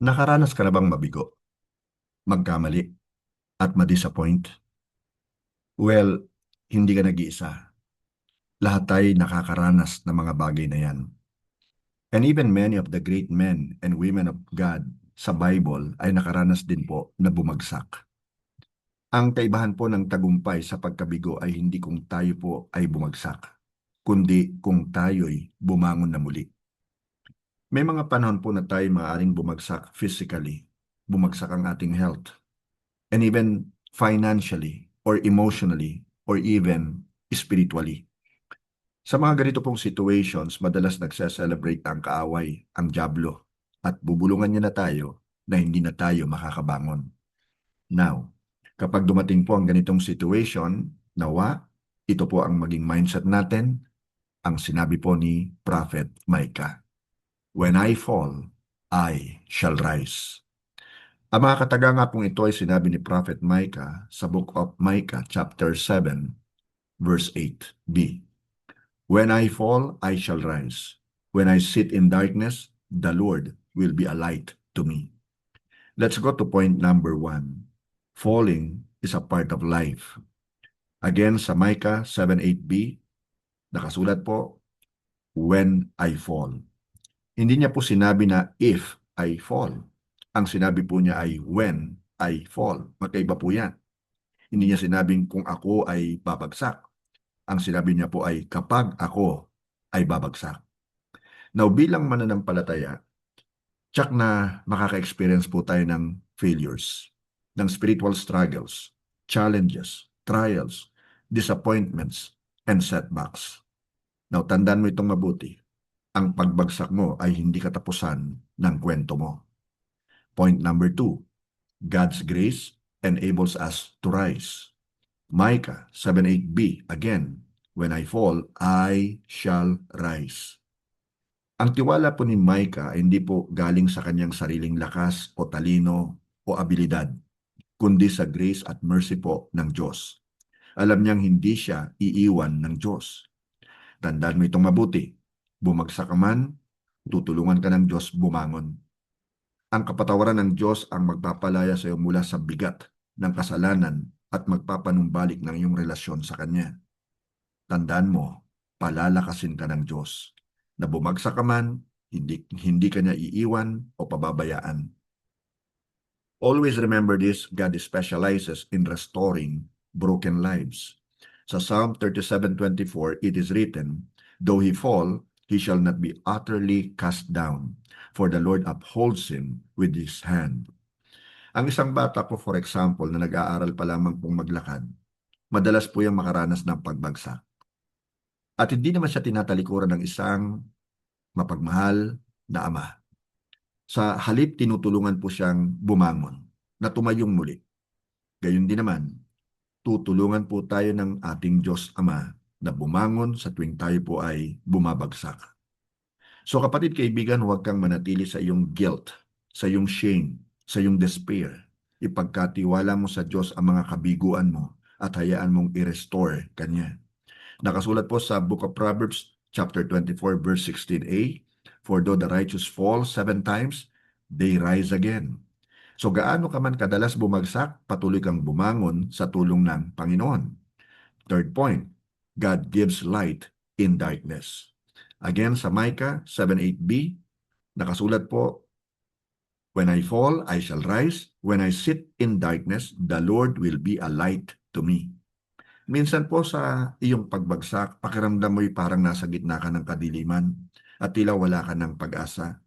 Nakaranas ka na bang mabigo, magkamali, at ma-disappoint? Well, hindi ka nag-iisa. Lahat tayo nakakaranas ng mga bagay na yan. And even many of the great men and women of God sa Bible ay nakaranas din po na bumagsak. Ang kaibahan po ng tagumpay sa pagkabigo ay hindi kung tayo po ay bumagsak, kundi kung tayo'y bumangon na muli. May mga panahon po na tayo maaaring bumagsak physically, bumagsak ang ating health, and even financially or emotionally or even spiritually. Sa mga ganito pong situations, madalas nagse-celebrate ang kaaway, ang dyablo, at bubulungan niya na tayo na hindi na tayo makakabangon. Now, kapag dumating po ang ganitong situation, nawa, ito po ang maging mindset natin, ang sinabi po ni Prophet Micah. When I fall, I shall rise. Ang mga kataga nga pong ito ay sinabi ni Prophet Micah sa Book of Micah, chapter 7, verse 8b. When I fall, I shall rise. When I sit in darkness, the Lord will be a light to me. Let's go to point number 1. Falling is a part of life. Again, sa Micah 7:8b, nakasulat po, when I fall. Hindi niya po sinabi na if I fall. Ang sinabi po niya ay when I fall. Magkaiba po yan. Hindi niya sinabing kung ako ay babagsak. Ang sinabi niya po ay kapag ako ay babagsak. Now, bilang mananampalataya, tsak na makaka-experience po tayo ng failures, ng spiritual struggles, challenges, trials, disappointments, and setbacks. Now, tandaan mo itong mabuti. Ang pagbagsak mo ay hindi katapusan ng kwento mo. Point number 2, God's grace enables us to rise. Micah 7:8b, again, when I fall, I shall rise. Ang tiwala po ni Micah ay hindi po galing sa kanyang sariling lakas o talino o abilidad, kundi sa grace at mercy po ng Diyos. Alam niyang hindi siya iiwan ng Diyos. Tandaan mo itong mabuti. Bumagsak ka man, tutulungan ka ng Diyos bumangon. Ang kapatawaran ng Diyos ang magpapalaya sa iyo mula sa bigat ng kasalanan at magpapanumbalik ng iyong relasyon sa Kanya. Tandaan mo, palalakasin ka ng Diyos. Na bumagsak ka man, hindi ka niya iiwan o pababayaan. Always remember this, God specializes in restoring broken lives. Sa Psalm 37:24, it is written, though he fall, he shall not be utterly cast down, for the Lord upholds him with his hand. Ang isang bata po, for example, na nag-aaral pa lamang pong maglakad, madalas po yung makaranas ng pagbagsak. At hindi naman siya tinatalikuran ng isang mapagmahal na ama. Sa halip, tinutulungan po siyang bumangon, na tumayong muli. Gayun din naman, tutulungan po tayo ng ating Diyos Ama na bumangon sa tuwing tayo po ay bumabagsak. So kapatid kaibigan, huwag kang manatili sa iyong guilt, sa iyong shame, sa iyong despair. Ipagkatiwala mo sa Diyos ang mga kabiguan mo at hayaan mong i-restore Kanya. Nakasulat po sa Book of Proverbs, chapter 24, verse 16a, for though the righteous fall 7 times, they rise again. So gaano ka man kadalas bumagsak, patuloy kang bumangon sa tulong ng Panginoon. Third point, God gives light in darkness. Again, sa Micah 7:8b, nakasulat po, when I fall, I shall rise. When I sit in darkness, the Lord will be a light to me. Minsan po sa iyong pagbagsak, pakiramdam mo'y parang nasa gitna ka ng kadiliman at tila wala ka ng pag-asa.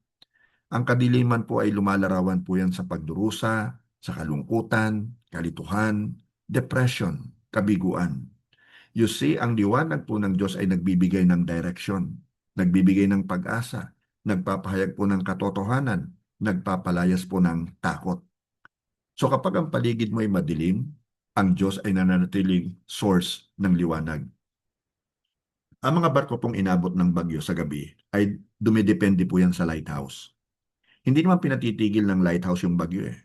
Ang kadiliman po ay lumalarawan po yan sa pagdurusa, sa kalungkutan, kalituhan, depression, kabiguan. You see, ang liwanag po ng Diyos ay nagbibigay ng direction, nagbibigay ng pag-asa, nagpapahayag po ng katotohanan, nagpapalayas po ng takot. So kapag ang paligid mo ay madilim, ang Diyos ay nananatiling source ng liwanag. Ang mga barko pong inabot ng bagyo sa gabi ay dumidepende po yan sa lighthouse. Hindi naman pinatitigil ng lighthouse yung bagyo eh.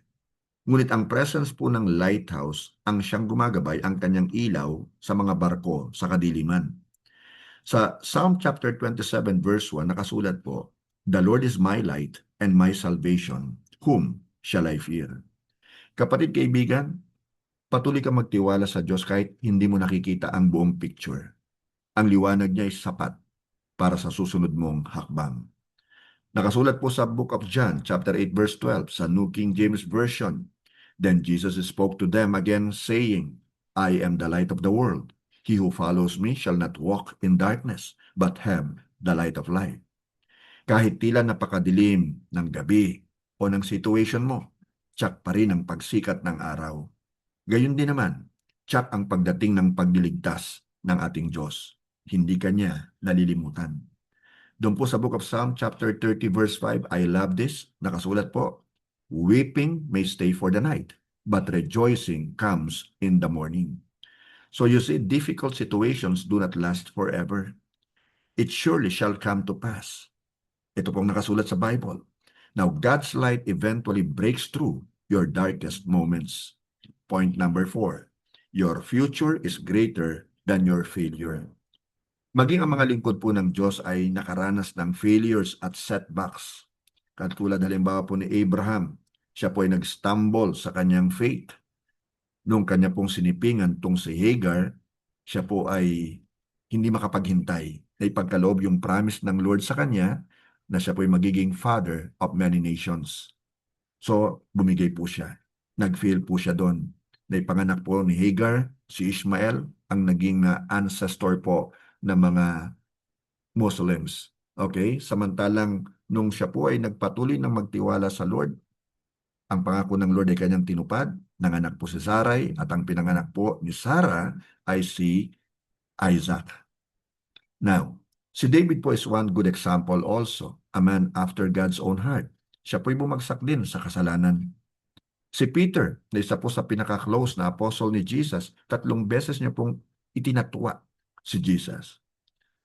Ngunit ang presence po ng lighthouse ang siyang gumagabay ang kanyang ilaw sa mga barko sa kadiliman. Sa Psalm chapter 27 verse 1 nakasulat po, the Lord is my light and my salvation. Whom shall I fear? Kapatid kaibigan, patuloy kang magtiwala sa Diyos kahit hindi mo nakikita ang buong picture. Ang liwanag niya ay sapat para sa susunod mong hakbang. Nakasulat po sa Book of John, chapter 8, verse 12, sa New King James Version. Then Jesus spoke to them again, saying, I am the light of the world. He who follows me shall not walk in darkness, but have the light of life. Kahit tila napakadilim ng gabi o ng situation mo, tsak pa rin ang pagsikat ng araw. Gayun din naman, tsak ang pagdating ng pagliligtas ng ating Diyos. Hindi kanya nalilimutan. Doon po sa Book of Psalm chapter 30 verse 5, I love this, nakasulat po, weeping may stay for the night, but rejoicing comes in the morning. So you see, difficult situations do not last forever. It surely shall come to pass. Ito pong nakasulat sa Bible. Now, God's light eventually breaks through your darkest moments. Point number 4, your future is greater than your failure. Maging ang mga lingkod po ng Diyos ay nakaranas ng failures at setbacks. Katulad halimbawa po ni Abraham, siya po ay nag-stumble sa kanyang faith. Nung kanya pong sinipingan tong si Hagar, siya po ay hindi makapaghintay na ipagkaloob yung promise ng Lord sa kanya na siya po ay magiging father of many nations. So, bumigay po siya. Nag-fail po siya doon. Naipanganak po ni Hagar, si Ishmael, ang naging ancestor po ng mga Muslims. Okay? Samantalang nung siya po ay nagpatuloy ng magtiwala sa Lord, ang pangako ng Lord ay kanyang tinupad, nanganak po si Sarai, at ang pinanganak po ni Sarah ay si Isaac. Now, si David po is one good example also, a man after God's own heart. Siya po'y bumagsak din sa kasalanan. Si Peter, na isa po sa pinaka-close na apostle ni Jesus, 3 beses niya pong itinatwa si Jesus.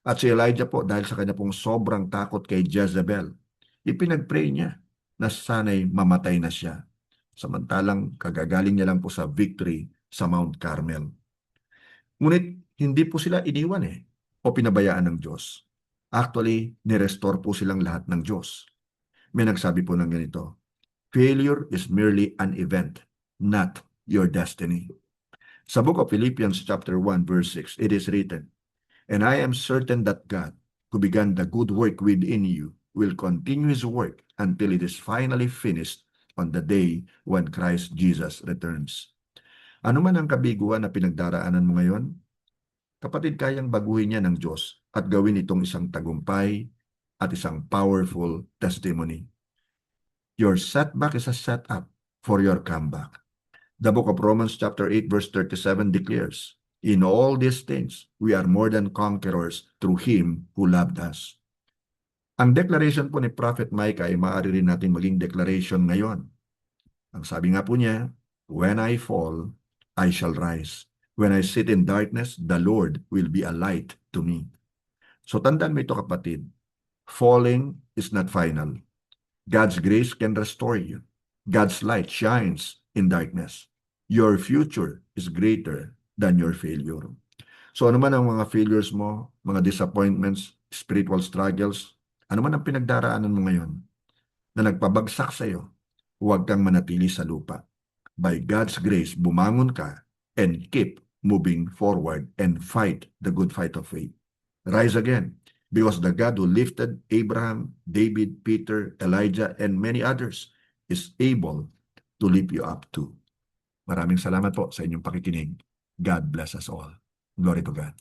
At si Elijah po, dahil sa kanya pong sobrang takot kay Jezebel, ipinag-pray niya na sana'y mamatay na siya. Samantalang kagagaling niya lang po sa victory sa Mount Carmel. Ngunit hindi po sila iniwan o pinabayaan ng Diyos. Actually, nirestore po silang lahat ng Diyos. May nagsabi po ng ganito, failure is merely an event, not your destiny. Sa Book of Philippians chapter 1 verse 6, it is written, and I am certain that God, who began the good work within you, will continue His work until it is finally finished on the day when Christ Jesus returns. Ano man ang kabiguan na pinagdaraanan mo ngayon, kapatid, kayang baguhin niya ng Diyos at gawin itong isang tagumpay at isang powerful testimony. Your setback is a setup for your comeback. The book of Romans chapter 8 verse 37 declares, in all these things, we are more than conquerors through Him who loved us. Ang declaration po ni Prophet Micah ay maaari rin natin maging declaration ngayon. Ang sabi nga po niya, when I fall, I shall rise. When I sit in darkness, the Lord will be a light to me. So tandaan mo ito kapatid, falling is not final. God's grace can restore you. God's light shines in darkness. Your future is greater than your failure. So ano man ang mga failures mo, mga disappointments, spiritual struggles, ano man ang pinagdaraanan mo ngayon na nagpabagsak sa iyo, huwag kang manatili sa lupa. By God's grace, bumangon ka and keep moving forward and fight the good fight of faith. Rise again, because the God who lifted Abraham, David, Peter, Elijah, and many others is able to lift you up too. Maraming salamat po sa inyong pakikinig. God bless us all. Glory to God.